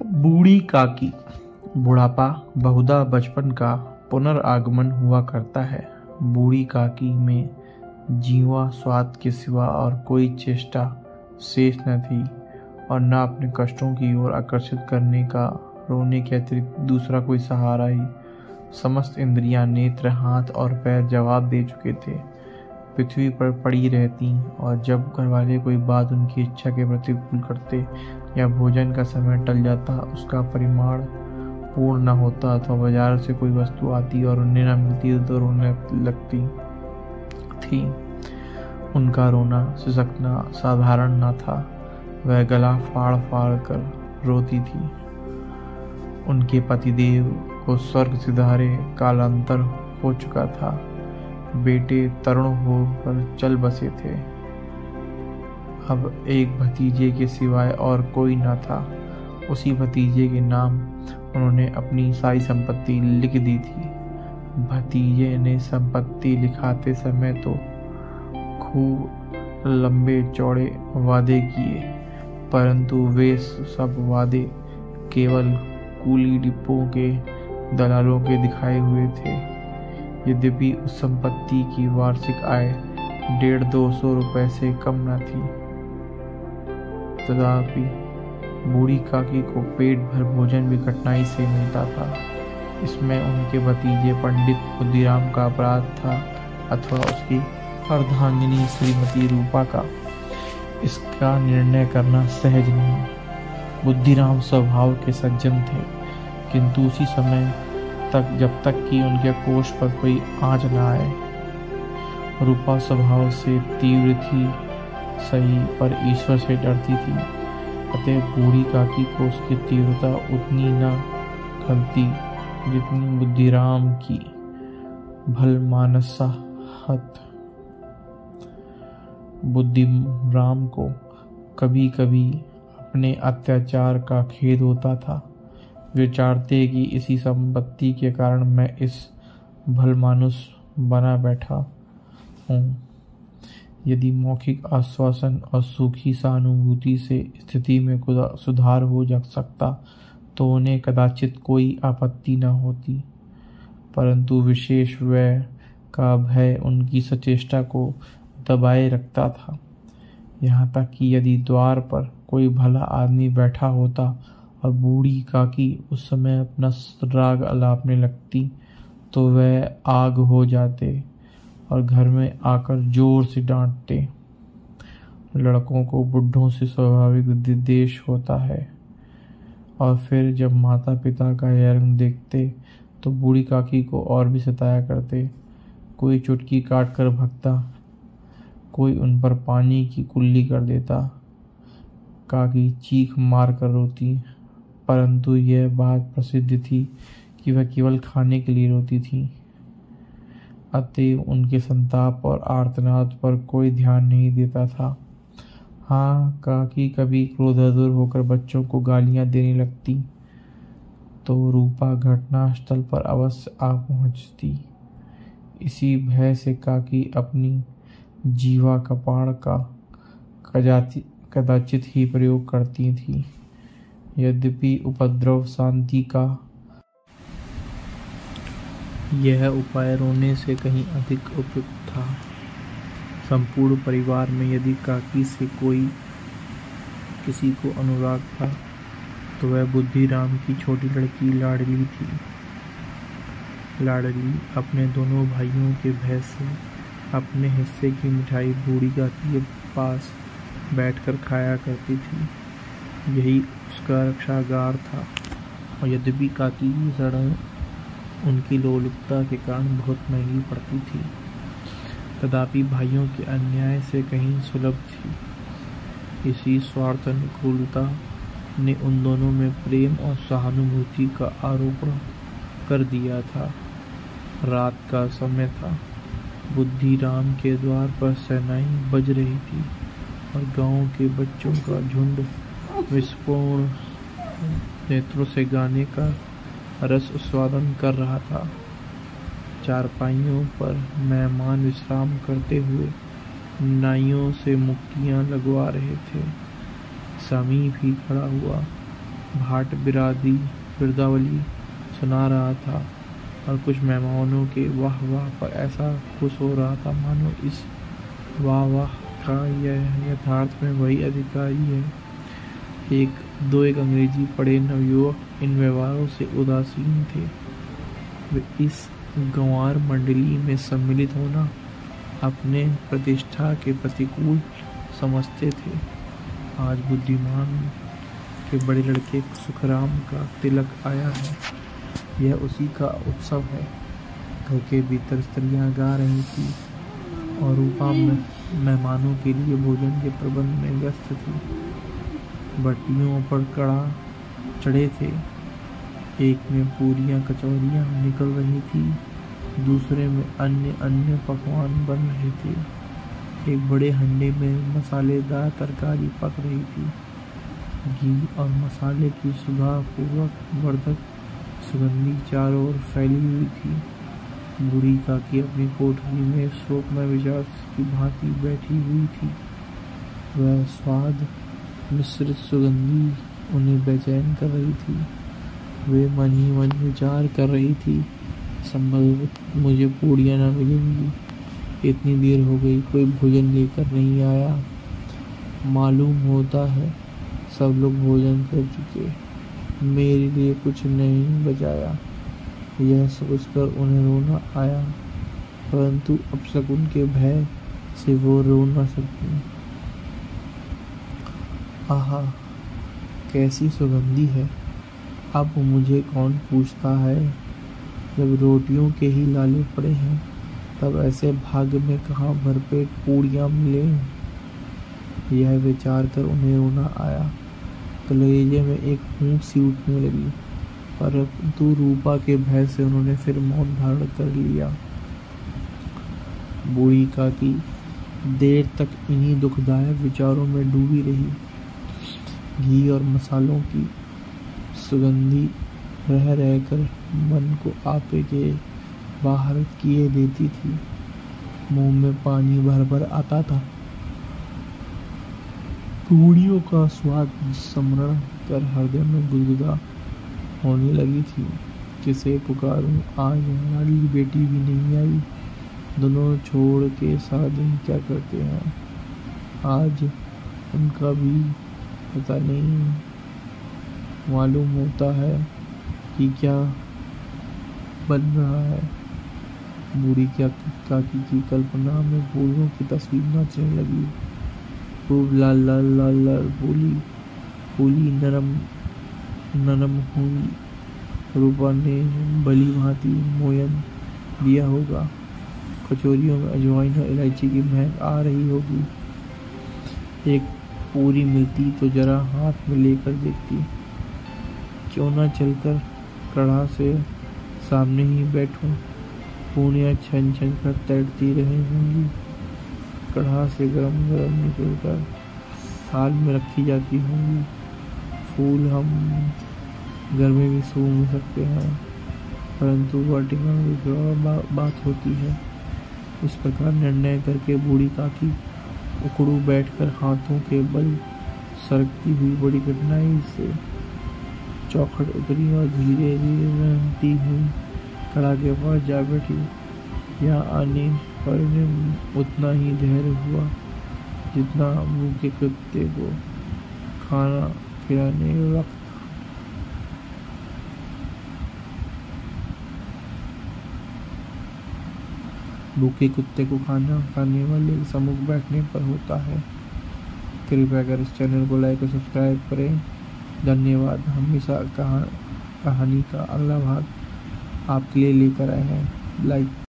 बूढ़ी काकी। बुढ़ापा बहुधा बचपन का पुनर्आगमन हुआ करता है। बूढ़ी काकी में जीवा स्वाद के सिवा और कोई चेष्टा शेष न थी और न अपने कष्टों की ओर आकर्षित करने का रोने के अतिरिक्त दूसरा कोई सहारा ही। समस्त इंद्रियां, नेत्र, हाथ और पैर जवाब दे चुके थे। पृथ्वी पर पड़ी रहती और जब घरवाले कोई बात उनकी इच्छा के प्रतिकूल करते या भोजन का समय टल जाता, उसका परिमाण पूर्ण न होता अथवा बाजार से कोई वस्तु आती और उन्हें न मिलती तो रोने लगती थी। उनका रोना सिसकना साधारण न था, वह गला फाड़ फाड़ कर रोती थी। उनके पतिदेव को स्वर्ग सिधारे कालांतर हो चुका था। बेटे तरुण होकर चल बसे थे। अब एक भतीजे के सिवाय और कोई न था। उसी भतीजे के नाम उन्होंने अपनी सारी संपत्ति लिख दी थी। भतीजे ने संपत्ति लिखाते समय तो खूब लंबे चौड़े वादे किए, परंतु वे सब वादे केवल कूली डिब्बों के दलालों के दिखाए हुए थे। यद्यपि उस संपत्ति की वार्षिक आय 150-200 रुपए से कम न थी, तथापि बूढ़ी काकी को पेट भर भोजन भी कठिनाई से मिलता था। इसमें उनके भतीजे पंडित बुद्धिराम का अपराध था अथवा उसकी अर्धांगिनी श्रीमती रूपा का। इसका निर्णय करना सहज नहीं। बुद्धिराम स्वभाव के सज्जन थे, किंतु उसी समय तक जब तक कि उनके कोष पर कोई आँच न आए। रूपा स्वभाव से तीव्र थी सही, पर ईश्वर से डरती थी। अतः बूढ़ी काकी को उसकी तीव्रता उतनी न खलती जितनी बुद्धिराम की भलमानसाहत। बुद्धिराम को कभी कभी अपने अत्याचार का खेद होता था। विचारते कि इसी संपत्ति के कारण मैं इस भलमानुस बना बैठा हूँ। यदि मौखिक आश्वासन और सूखी सहानुभूति से स्थिति में सुधार हो जा सकता तो उन्हें कदाचित कोई आपत्ति न होती, परंतु विशेष व्यय का भय उनकी सचेष्टा को दबाए रखता था। यहाँ तक कि यदि द्वार पर कोई भला आदमी बैठा होता और बूढ़ी काकी उस समय अपना राग अलापने लगती तो वह आग हो जाते और घर में आकर जोर से डांटते। लड़कों को बुढ़ों से स्वाभाविक विद्वेष होता है और फिर जब माता पिता का यह रंग देखते तो बूढ़ी काकी को और भी सताया करते। कोई चुटकी काट कर भगता, कोई उन पर पानी की कुल्ली कर देता। काकी चीख मार कर रोती, परंतु यह बात प्रसिद्ध थी कि वह केवल खाने के लिए रोती थी। अतएव उनके संताप और आर्तनाद पर कोई ध्यान नहीं देता था। हाँ, काकी कभी क्रोधातुर होकर बच्चों को गालियां देने लगती तो रूपा घटनास्थल पर अवश्य आ पहुंचती। इसी भय से काकी अपनी जीवा कपाड़ का कदाचित ही प्रयोग करती थी। यद्यपि उपद्रव शांति का यह उपाय रोने से कहीं अधिक उपयुक्त था। संपूर्ण परिवार में यदि काकी से कोई किसी को अनुराग था तो वह बुद्धिराम की छोटी लड़की लाडली थी। लाडली अपने दोनों भाइयों के भय से अपने हिस्से की मिठाई बूढ़ी काकी के पास बैठकर खाया करती थी। यही उसका रक्षागार था। और यद्यपि काकी की सड़न उनकी लोलुपता के कारण बहुत महंगी पड़ती थी, तथापि भाइयों के अन्याय से कहीं सुलभ थी। इसी स्वार्थ अनुकूलता ने उन दोनों में प्रेम और सहानुभूति का आरोपण कर दिया था। रात का समय था। बुद्धिराम के द्वार पर शहनाई बज रही थी और गांव के बच्चों का झुंड विस्फोट नेत्रों से गाने का रस स्वादन कर रहा था। चारपाइयों पर मेहमान विश्राम करते हुए नाइयों से मुक्तियां लगवा रहे थे। स्वामी भी खड़ा हुआ भाट बिरदावली सुना रहा था और कुछ मेहमानों के वाह वाह पर ऐसा खुश हो रहा था मानो इस वाह वाह का यह यथार्थ में वही अधिकारी है। एक अंग्रेजी पढ़े नवयुवक इन व्यवहारों से उदासीन थे। वे इस गंवार मंडली में सम्मिलित होना अपने प्रतिष्ठा के प्रतिकूल समझते थे। आज बुद्धिमान के बड़े लड़के सुखराम का तिलक आया है, यह उसी का उत्सव है। घर के भीतर स्त्रियां गा रही थी और रूपा मेहमानों के लिए भोजन के प्रबंध में व्यस्त थी। भट्टियों पर कड़ा चढ़े थे, एक में पूरियां कचौरियां निकल रही थी, दूसरे में अन्य पकवान बन रहे थे। एक बड़े हंडे में मसालेदार तरकारी पक रही थी। घी और मसाले की सुधापूर्वक वर्धक सुगंधी चारों ओर फैली हुई थी। बूढ़ी काकी अपनी कोठरी में शोकमय विचार की भांति बैठी हुई थी। वह स्वाद मिश्रित सुगंधी उन्हें बेचैन कर रही थी। वे मन ही मन विचार कर रही थी, संभवतः मुझे पूड़ियाँ न मिलेंगी। इतनी देर हो गई, कोई भोजन लेकर नहीं आया। मालूम होता है सब लोग भोजन कर चुके, मेरे लिए कुछ नहीं बचाया। यह सोचकर उन्हें रोना आया, परंतु अपशकुन के भय से वो रो न सकी। आहा, कैसी सुगंधी है! अब मुझे कौन पूछता है? जब रोटियों के ही लाले पड़े हैं, तब ऐसे भाग्य में कहाँ भरपेट पूड़ियाँ मिले। यह विचार कर उन्हें रोना आया। कलेजे में एक फूंक सी उठने लगी, परंतु रूपा के भय से उन्होंने फिर मौन धारण कर लिया। बूढ़ी काकी देर तक इन्हीं दुखदायक विचारों में डूबी रही। घी और मसालों की सुगंधी रह रहकर मन को आपे के बाहर किए देती थी। मुंह में पानी भर भर आता था। पूड़ियों का स्वाद स्मरण कर हृदय में गुदगुदा होने लगी थी। किसे पुकारूं, आज हमारी बेटी भी नहीं आई। दोनों छोड़ के सारा दिन क्या करते हैं, आज उनका भी पता नहीं। मालूम होता है कि क्या बन रहा है। बूढ़ी काकी की कल्पना में फूलों की तस्वीर नाचने लगी। खूब लाल लाल लाल लाल फूली नरम होंगी। रूपा ने भली भांति मोयन दिया होगा। कचौरियों में अजवाइन और इलायची की महक आ रही होगी। एक पूरी मिलती तो जरा हाथ में लेकर देखती। क्यों ना चलकर कढ़ा से सामने ही बैठूं। पूड़ियाँ छन छन कर तैरती रही होंगी। कढ़ा से गरम गरम निकलकर थाल में रखी जाती होंगी। फूल हम घर में भी सूंघ सकते हैं, परंतु वाटिका में बात होती है। इस प्रकार निर्णय करके बूढ़ी काकी उकड़ू बैठकर हाथों के बल सरकती हुई बड़ी कठिनाई से चौखट उतरी और धीरे धीरे रहती हुई कड़ा के पास जा बैठी। यहाँ आने पर उतना ही धैर्य हुआ जितना भूखे कुत्ते को खाना खिलाने वक्त। भूखे कुत्ते को खाना खाने वाले सम्मुख बैठने पर होता है। कृपया कर इस चैनल को लाइक और सब्सक्राइब करें। धन्यवाद। हमेशा कहानी का अगला भाग आपके लिए लेकर आए हैं। लाइक